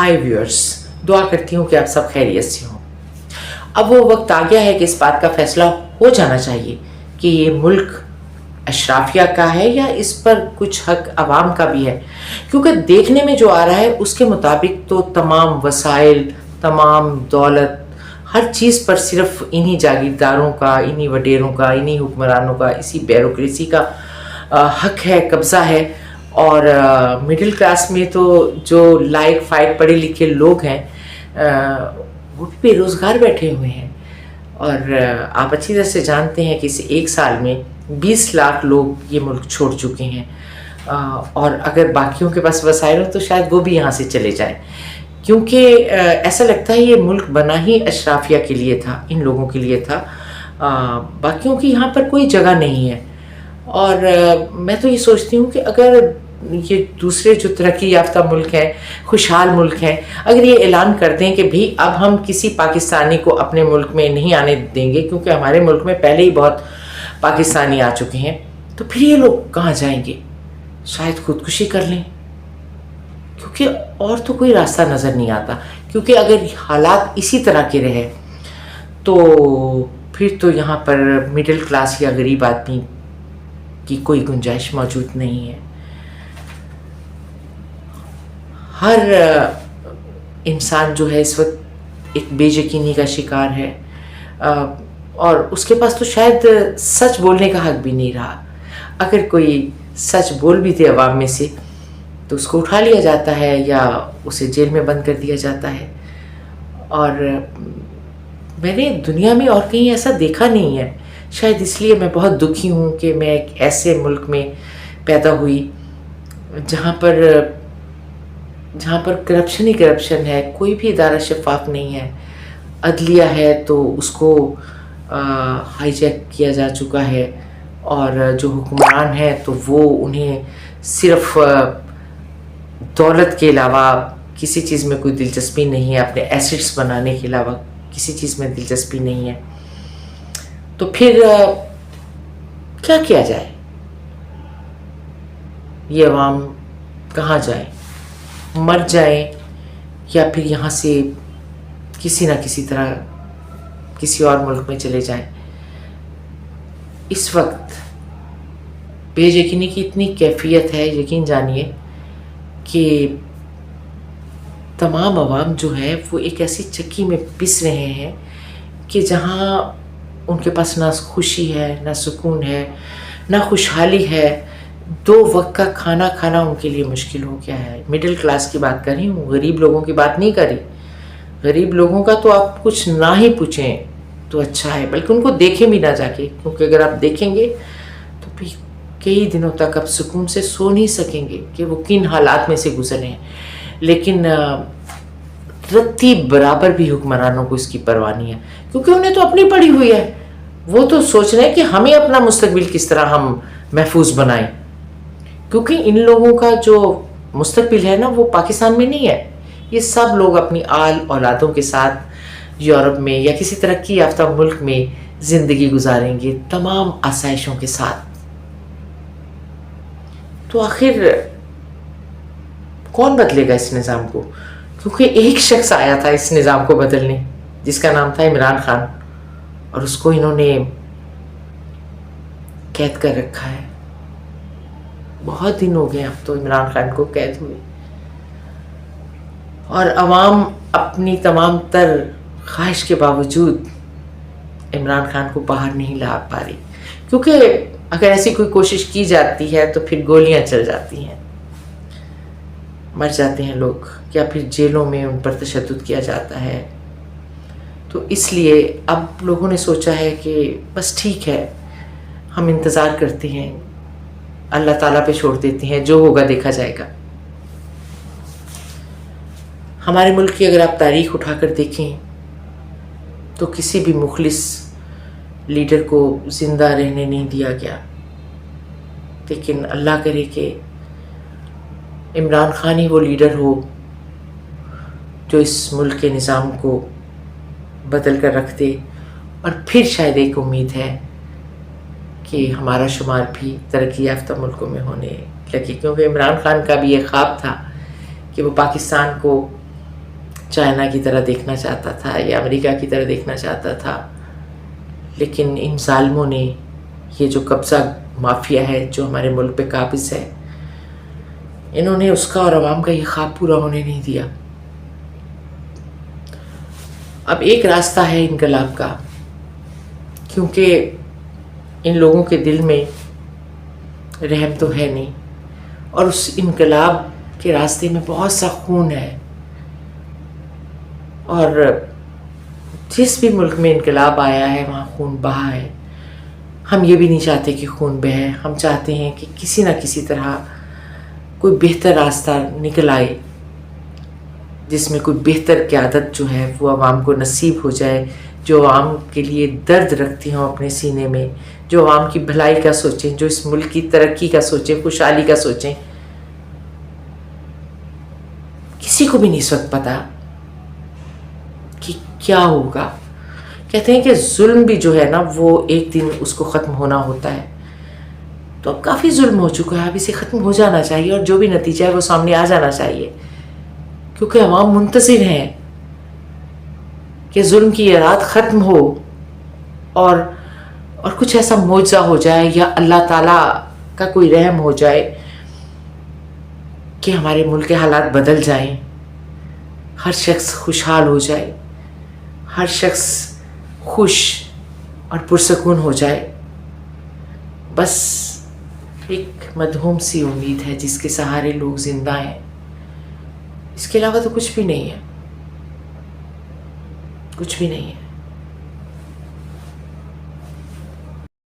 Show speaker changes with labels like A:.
A: हाय viewers, दुआ करती हूँ कि आप सब खैरियत से हों। अब वो वक्त आ गया है कि इस बात का फैसला हो जाना चाहिए कि ये मुल्क अशराफिया का है या इस पर कुछ हक अवाम का भी है, क्योंकि देखने में जो आ रहा है उसके मुताबिक तो तमाम वसाइल, तमाम दौलत, हर चीज़ पर सिर्फ इन्हीं जागीरदारों का, इन्हीं वडेरों का, इन्हीं हुक्मरानों का, इसी ब्यूरोक्रेसी का हक है, कब्ज़ा है। और मिडिल क्लास में तो जो लायक फाइक पढ़े लिखे लोग हैं वो भी बेरोज़गार बैठे हुए हैं। और आप अच्छी तरह से जानते हैं कि इस एक साल में 20 लाख लोग ये मुल्क छोड़ चुके हैं, और अगर बाकियों के पास वसाइल हो तो शायद वो भी यहाँ से चले जाएं, क्योंकि ऐसा लगता है ये मुल्क बना ही अशराफिया के लिए था, इन लोगों के लिए था। बाकियों की यहाँ पर कोई जगह नहीं है। और मैं तो ये सोचती हूँ कि अगर ये दूसरे जो तरक्की याफ्ता मुल्क हैं, खुशहाल मुल्क हैं, अगर ये ऐलान कर दें कि भाई अब हम किसी पाकिस्तानी को अपने मुल्क में नहीं आने देंगे क्योंकि हमारे मुल्क में पहले ही बहुत पाकिस्तानी आ चुके हैं, तो फिर ये लोग कहाँ जाएंगे? शायद खुदकुशी कर लें, क्योंकि और तो कोई रास्ता नज़र नहीं आता। क्योंकि अगर हालात इसी तरह के रहे तो फिर तो यहाँ पर मिडिल क्लास या गरीब आदमी की कोई गुंजाइश मौजूद नहीं है। हर इंसान जो है इस वक्त एक बेयकीनी का शिकार है, और उसके पास तो शायद सच बोलने का हक भी नहीं रहा। अगर कोई सच बोल भी दे अवाम में से तो उसको उठा लिया जाता है या उसे जेल में बंद कर दिया जाता है। और मैंने दुनिया में और कहीं ऐसा देखा नहीं है। शायद इसलिए मैं बहुत दुखी हूँ कि मैं एक ऐसे मुल्क में पैदा हुई जहाँ पर करप्शन ही करप्शन है, कोई भी इदारा शफाफ नहीं है। अदलिया है तो उसको हाईजैक किया जा चुका है, और जो हुक्मरान है तो वो उन्हें सिर्फ दौलत के अलावा किसी चीज़ में कोई दिलचस्पी नहीं है, अपने एसेट्स बनाने के अलावा किसी चीज़ में दिलचस्पी नहीं है। तो फिर क्या किया जाए? ये अवाम कहाँ जाए? मर जाए या फिर यहाँ से किसी ना किसी तरह किसी और मुल्क में चले जाएं? इस वक्त बेयकीनी की इतनी कैफियत है, यकीन जानिए कि तमाम अवाम जो है वो एक ऐसी चक्की में पिस रहे हैं कि जहाँ उनके पास ना खुशी है, ना सुकून है, ना खुशहाली है। 2 वक्त का खाना खाना उनके लिए मुश्किल हो गया है। मिडिल क्लास की बात कर रही हूँ, गरीब लोगों की बात नहीं करी। गरीब लोगों का तो आप कुछ ना ही पूछें तो अच्छा है, बल्कि उनको देखें भी ना जाके, क्योंकि अगर आप देखेंगे तो फिर कई दिनों तक आप सुकून से सो नहीं सकेंगे कि वो किन हालात में से गुजरे हैं। लेकिन रत्ती बराबर भी हुक्मरानों को इसकी परवाह नहीं है, क्योंकि उन्हें तो अपनी पड़ी हुई है। वो तो सोच रहे हैं कि हमें अपना मुस्तकबिल किस तरह हम महफूज बनाएं, क्योंकि इन लोगों का जो मुस्तकबिल है ना वो पाकिस्तान में नहीं है। ये सब लोग अपनी आल औलादों के साथ यूरोप में या किसी तरक्की याफ्ता मुल्क में ज़िंदगी गुजारेंगे, तमाम आसाइशों के साथ। तो आखिर कौन बदलेगा इस निज़ाम को? क्योंकि एक शख्स आया था इस निज़ाम को बदलने, जिसका नाम था इमरान खान, और उसको इन्होंने कैद कर रखा है। बहुत दिन हो गए अब तो इमरान खान को कैद हुए, और अवाम अपनी तमाम तर ख्वाहिश के बावजूद इमरान खान को बाहर नहीं ला पा रही, क्योंकि अगर ऐसी कोई कोशिश की जाती है तो फिर गोलियां चल जाती हैं, मर जाते हैं लोग, या फिर जेलों में उन पर तशद्दुद किया जाता है। तो इसलिए अब लोगों ने सोचा है कि बस ठीक है, हम इंतज़ार करते हैं, अल्लाह ताला पे छोड़ देते हैं, जो होगा देखा जाएगा। हमारे मुल्क की अगर आप तारीख़ उठाकर देखें तो किसी भी मुखलिस लीडर को ज़िंदा रहने नहीं दिया गया, लेकिन अल्लाह करे कि इमरान खान ही वो लीडर हो जो इस मुल्क के निज़ाम को बदल कर रख दे। और फिर शायद एक उम्मीद है कि हमारा शुमार भी तरक्की याफ्ता मुल्कों में होने लगे, क्योंकि इमरान खान का भी ये ख्वाब था कि वो पाकिस्तान को چائنا کی طرح دیکھنا چاہتا تھا یا امریکہ کی طرح دیکھنا چاہتا تھا، لیکن ان ظالموں نے، یہ جو قبضہ مافیا ہے جو ہمارے ملک پہ قابض ہے، انہوں نے اس کا اور عوام کا یہ خواب پورا ہونے نہیں دیا۔ اب ایک راستہ ہے انقلاب کا، کیونکہ ان لوگوں کے دل میں رحم تو ہے نہیں، اور اس انقلاب کے راستے میں بہت سا خون ہے، اور جس بھی ملک میں انقلاب آیا ہے وہاں خون بہا ہے۔ ہم یہ بھی نہیں چاہتے کہ خون بہے، ہم چاہتے ہیں کہ کسی نہ کسی طرح کوئی بہتر راستہ نکل آئے، جس میں کوئی بہتر قیادت جو ہے وہ عوام کو نصیب ہو جائے، جو عوام کے لیے درد رکھتی ہوں اپنے سینے میں، جو عوام کی بھلائی کا سوچیں، جو اس ملک کی ترقی کا سوچیں، خوشحالی کا سوچیں۔ کسی کو بھی نہیں اس وقت پتا کہ کیا ہوگا۔ کہتے ہیں کہ ظلم بھی جو ہے نا وہ ایک دن اس کو ختم ہونا ہوتا ہے، تو اب کافی ظلم ہو چکا ہے، اب اسے ختم ہو جانا چاہیے، اور جو بھی نتیجہ ہے وہ سامنے آ جانا چاہیے، کیونکہ عوام منتظر ہیں کہ ظلم کی یہ رات ختم ہو اور کچھ ایسا معجزہ ہو جائے، یا اللہ تعالیٰ کا کوئی رحم ہو جائے کہ ہمارے ملک کے حالات بدل جائیں، ہر شخص خوشحال ہو جائے، ہر شخص خوش اور پرسکون ہو جائے۔ بس ایک مدھوم سی امید ہے جس کے سہارے لوگ زندہ ہیں، اس کے علاوہ تو کچھ بھی نہیں ہے، کچھ بھی نہیں ہے۔